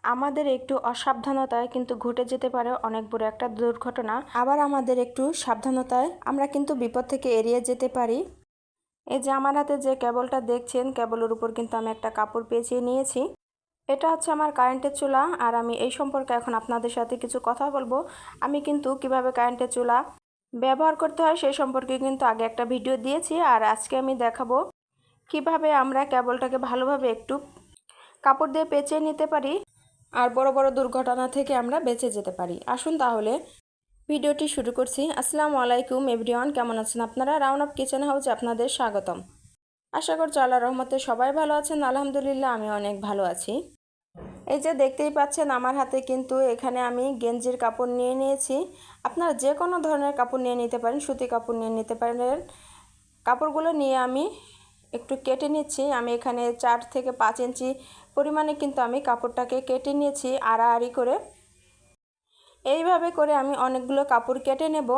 আমাদের একটু অসাবধানতায় কিন্তু ঘটে যেতে পারে অনেক বড় একটা দুর্ঘটনা। আবার আমাদের একটু সাবধানতায় আমরা কিন্তু বিপদ থেকে এড়িয়ে যেতে পারি। এই যে আমার হাতে যে কেবলটা দেখছেন, কেবলের উপর কিন্তু আমি একটা কাপড় পেঁচিয়ে নিয়েছি। এটা হচ্ছে আমার কারেন্টের চুলা, আর আমি এই সম্পর্কে এখন আপনাদের সাথে কিছু কথা বলবো। আমি কিন্তু কিভাবে কারেন্টের চুলা ব্যবহার করতে হয় সেই সম্পর্কে কিন্তু আগে একটা ভিডিও দিয়েছি, আর আজকে আমি দেখাবো কিভাবে আমরা কেবলটাকে ভালোভাবে একটু কাপড় দিয়ে পেঁচিয়ে নিতে পারি আর বড় বড় দুর্ঘটনা থেকে আমরা বেঁচে যেতে পারি। আসুন তাহলে ভিডিওটি শুরু করছি। আসসালামু আলাইকুম এভরিওয়ান, কেমন আছেন আপনারা? রাউন্ড আপ কিচেন হাউসে আপনাদের স্বাগতম। আশা করছি আল্লাহর রহমতে সবাই ভালো আছেন। আলহামদুলিল্লাহ আমি অনেক ভালো আছি। এই যে দেখতেই পাচ্ছেন আমার হাতে কিন্তু এখানে আমি গেঞ্জির কাপড় নিয়ে নিয়েছি। আপনারা যে কোনো ধরনের কাপড় নিয়ে নিতে পারেন, সুতি কাপড় নিয়ে নিতে পারেন। কাপড়গুলো নিয়ে আমি একটু কেটে নিচ্ছি। আমি এখানে 4 থেকে 5 ইঞ্চি পরিমাণে কিন্তু আমি কাপড়টাকে কেটে নিয়েছি আড়াআড়ি করে। এইভাবে করে আমি অনেকগুলো কাপড় কেটে নেব।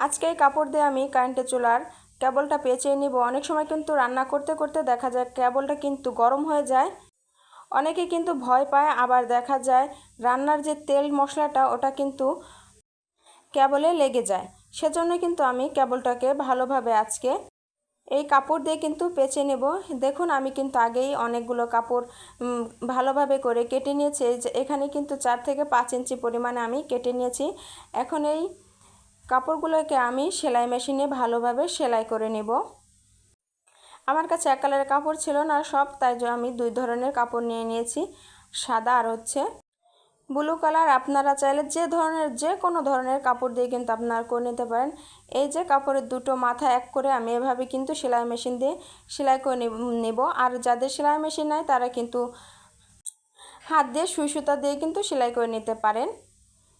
আজকে এই কাপড় দিয়ে আমি কারেন্টের চুলার কেবলটা পেঁচিয়ে নিব। অনেক সময় কিন্তু রান্না করতে করতে দেখা যায় কেবলটা কিন্তু গরম হয়ে যায়। অনেকে কিন্তু ভয় পায়, আবার দেখা যায় রান্নার যে তেল মশলাটা ওটা কিন্তু কেবলে লেগে যায়। সেজন্য কিন্তু আমি কেবলটাকে ভালোভাবে আজকে এই কাপড় দিয়ে কিন্তু পেঁচে নেব। দেখুন আমি কিন্তু আগেই অনেকগুলো কাপড় ভালোভাবে করে কেটে নিয়েছি। এখানে কিন্তু 4 থেকে 5 ইঞ্চি পরিমাণে আমি কেটে নিয়েছি। এখন এই কাপড়গুলোকে আমি সেলাই মেশিনে ভালোভাবে সেলাই করে নেব। আমার কাছে এক কালারের কাপড় ছিল না সব, তাই আমি 2 ধরনের কাপড় নিয়ে নিয়েছি, সাদা আর হচ্ছে ব্লু কালার। আপনারা চাইলে যে কোনো ধরনের কাপড় দিয়ে কিন্তু আপনারা করে নিতে পারেন। এই যে কাপড়ের দুটো মাথা এক করে আমি এভাবে কিন্তু সেলাই মেশিন দিয়ে সেলাই করে নেব। আর যাদের সেলাই মেশিন নাই তারা কিন্তু হাত দিয়ে সুই সুতা দিয়ে কিন্তু সেলাই করে নিতে পারেন।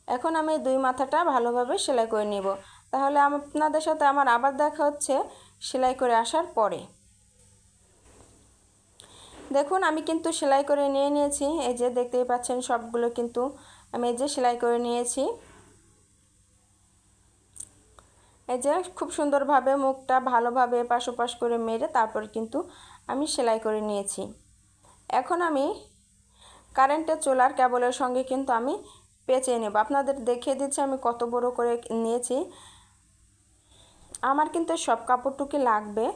এখন আমি 2 মাথাটা ভালোভাবে সেলাই করে নেব। তাহলে আপনাদের সাথে আমার আবার দেখা হচ্ছে সেলাই করে আসার পরে। দেখুন আমি কিন্তু সেলাই করে নিয়েছি। এই যে দেখতেই পাচ্ছেন সবগুলো কিন্তু আমি এই যে সেলাই করে নিয়েছি। এই যে খুব সুন্দরভাবে মুখটা ভালোভাবে এপাশ ওপাশ করে মেরে তারপর কিন্তু আমি সেলাই করে নিয়েছি। এখন আমি কারেন্টের চুলার কেবলের সঙ্গে কিন্তু আমি পেঁচিয়ে নেব। আপনাদের দেখিয়ে দিচ্ছি আমি কত বড় করে নিয়েছি। আমার কিন্তু সব কাপড়টুকু লাগবে।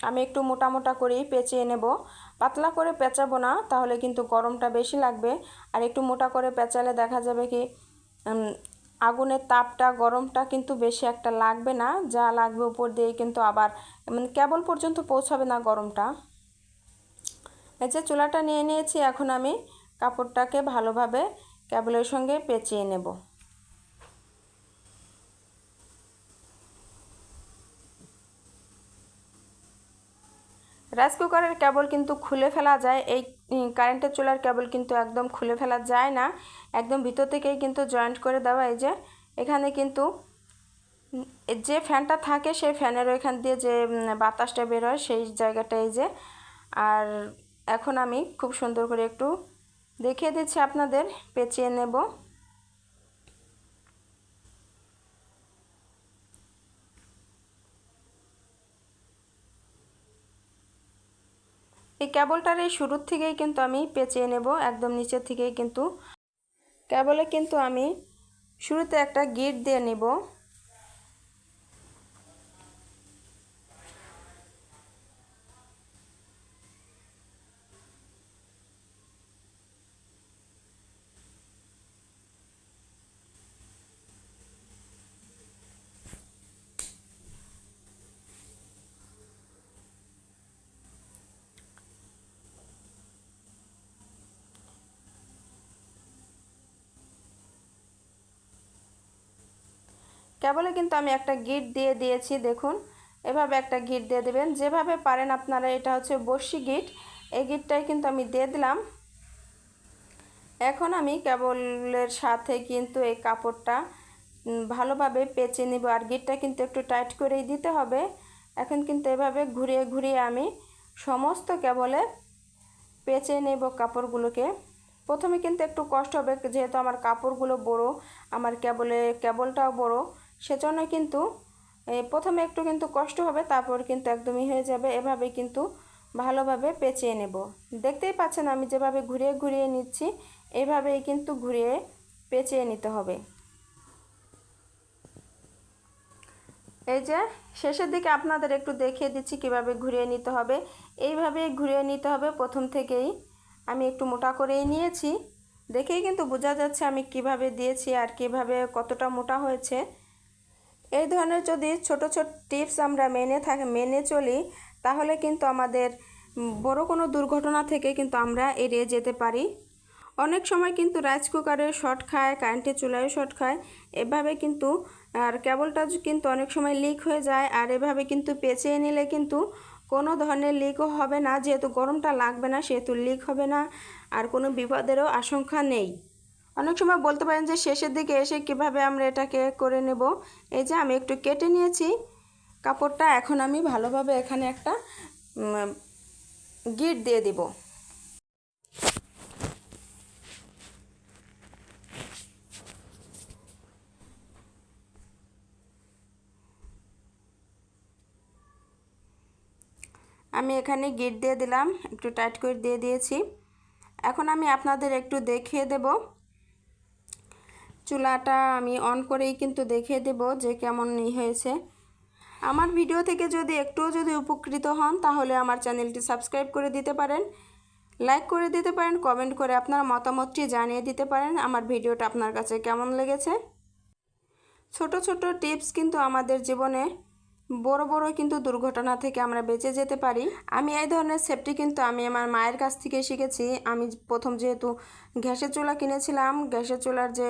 আমি একটু মোটা মোটা করেই পেঁচিয়ে নেব, পাতলা করে পেঁচাবো না, তাহলে কিন্তু গরমটা বেশি লাগবে। আর একটু মোটা করে পেঁচালে দেখা যাবে কি আগুনের তাপটা গরমটা কিন্তু বেশি একটা লাগবে না, যা লাগবে উপর দিয়ে কিন্তু আবার কেবল পর্যন্ত পৌঁছাবে না গরমটা। এই যে চুলাটা নিয়ে নিয়েছি, এখন আমি কাপড়টাকে ভালোভাবে কেবলের সঙ্গে পেঁচিয়ে নেব। রাইস কুকারের কেবল কিন্তু খুলে ফেলা যায়, এই কারেন্টের চুলার কেবল কিন্তু একদম খুলে ফেলা যায় না, একদম ভিতর থেকেই কিন্তু জয়েন্ট করে দেওয়া। এই যে এখানে কিন্তু যে ফ্যানটা থাকে সেই ফ্যানের ওইখান দিয়ে যে বাতাসটা বের হয় সেই জায়গাটা এই যে। আর এখন আমি খুব সুন্দর করে একটু দেখিয়ে দিচ্ছি আপনাদের, পেঁচিয়ে নেব। এই কেবলটার এই শুরুর থেকেই কিন্তু আমি পেঁচিয়ে নেব, একদম নিচের থেকেই কিন্তু। কেবলে কিন্তু আমি শুরুতে একটা গিট দিয়ে নেব। কেবলে কিন্তু আমি একটা গিট দিয়ে দিয়েছি, দেখুন এভাবে একটা গিট দিয়ে দেবেন যেভাবে পারেন আপনারা। এটা হচ্ছে বর্ষি গিট, এই গিটটাই কিন্তু আমি দিয়ে দিলাম। এখন আমি কেবলের সাথে কিন্তু এই কাপড়টা ভালোভাবে পেঁচে নিব, আর গিটটা কিন্তু একটু টাইট করেই দিতে হবে। এখন কিন্তু এভাবে ঘুরিয়ে ঘুরিয়ে আমি সমস্ত কেবলে পেঁচে নেব কাপড়গুলোকে। প্রথমে কিন্তু একটু কষ্ট হবে, যেহেতু আমার কাপড়গুলো বড়, আমার কেবলটাও বড়, সেজন্য কিন্তু প্রথমে একটু কিন্তু কষ্ট হবে, তারপর কিন্তু একদমই হয়ে যাবে। এভাবে কিন্তু ভালোভাবে পেঁচিয়ে নেব। দেখতেই পাচ্ছেন আমি যেভাবে ঘুরিয়ে ঘুরিয়ে নিচ্ছি, এইভাবেই কিন্তু ঘুরিয়ে পেঁচিয়ে নিতে হবে। এই যে শেষের দিকে আপনাদের একটু দেখিয়ে দিচ্ছি কিভাবে ঘুরিয়ে নিতে হবে। এইভাবেই ঘুরিয়ে নিতে হবে প্রথম থেকেই। আমি একটু মোটা করেই নিয়েছি, দেখেই কিন্তু বোঝা যাচ্ছে আমি কিভাবে দিয়েছি আর কিভাবে কতটা মোটা হয়েছে। এই ধরনের যদি ছোট ছোট টিপস আমরা মেনে চলি, তাহলে কিন্তু আমাদের বড় কোনো দুর্ঘটনা থেকে কিন্তু আমরা এড়িয়ে যেতে পারি। অনেক সময় কিন্তু রাইস কুকারে শর্ট খায়, কারেন্টের চুলায় শর্ট খায়, এভাবে কিন্তু আর কেবলটা কিন্তু অনেক সময় লিক হয়ে যায়। আর এভাবে কিন্তু পেঁচিয়ে নিলে কিন্তু কোনো ধরনের লিকও হবে না, যেহেতু গরমটা লাগবে না সেহেতু লিক হবে না, আর কোনো বিপদেরও আশঙ্কা নেই। অনেক সময় বলতে পারেন যে শেষের দিকে এসে কিভাবে আমরা এটাকে করে নেব। এই যে আমি একটু কেটে নিয়েছি কাপড়টা, এখন আমি ভালোভাবে এখানে একটা গিট দিয়ে দিব। আমি এখানে গিট দিয়ে দিলাম, একটু টাইট করে দিয়ে দিয়েছি। এখন আমি আপনাদের একটু দেখিয়ে দেব, চুলাটা আমি অন করেই কিন্তু দেখিয়ে দেব যে কেমন হয়েছে। আমার ভিডিও থেকে যদি একটুও উপকৃত হন, তাহলে আমার চ্যানেলটি সাবস্ক্রাইব করে দিতে পারেন, লাইক করে দিতে পারেন, কমেন্ট করে আপনার মতামতটি জানিয়ে দিতে পারেন আমার ভিডিওটা আপনার কাছে কেমন লেগেছে। ছোট ছোট টিপস কিন্তু আমাদের জীবনে বড় বড় কিন্তু দুর্ঘটনা থেকে আমরা বেঁচে যেতে পারি। আমি এই ধরনের সেফটি কিন্তু আমি আমার মায়ের কাছ থেকে শিখেছি। আমি প্রথম যেহেতু গ্যাসের চুলা কিনেছিলাম, গ্যাসের চুলার যে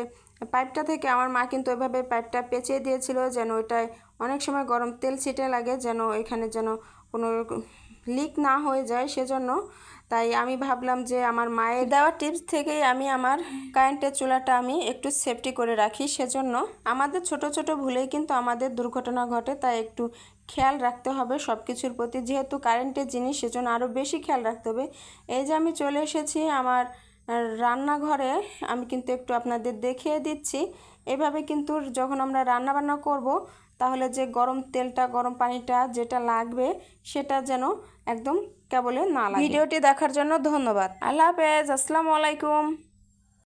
পাইপটা থেকে আমার মা কিন্তু ওইভাবে পাইপটা পেঁচিয়ে দিয়েছিল, যেন ওইটায় অনেক সময় গরম তেল ছিটে লাগে, যেন এখানে যেন কোনো লিক না হয়ে যায় সেজন্য। তাই আমি ভাবলাম যে আমার মায়ের দেওয়া টিপস থেকেই আমি আমার কারেন্টের চুলাটা আমি একটু সেফটি করে রাখি। সেজন্য আমাদের ছোট ছোট ভুলেই কিন্তু আমাদের দুর্ঘটনা ঘটে, তাই একটু খেয়াল রাখতে হবে সব কিছুর প্রতি। যেহেতু কারেন্টের জিনিস সেজন্য আরও বেশি খেয়াল রাখতে হবে। এই যে আমি চলে এসেছি আমার রান্নাঘরে, আমি কিন্তু একটু আপনাদের দেখিয়ে দিচ্ছি। এভাবে কিন্তু যখন আমরা রান্না বান্না করব, তাহলে যে গরম তেলটা গরম পানিটা যেটা লাগবে সেটা যেন একদম কেবলে না লাগে। ভিডিওটি দেখার জন্য ধন্যবাদ। আল্লাহ হাফেজ, আসসালামু আলাইকুম।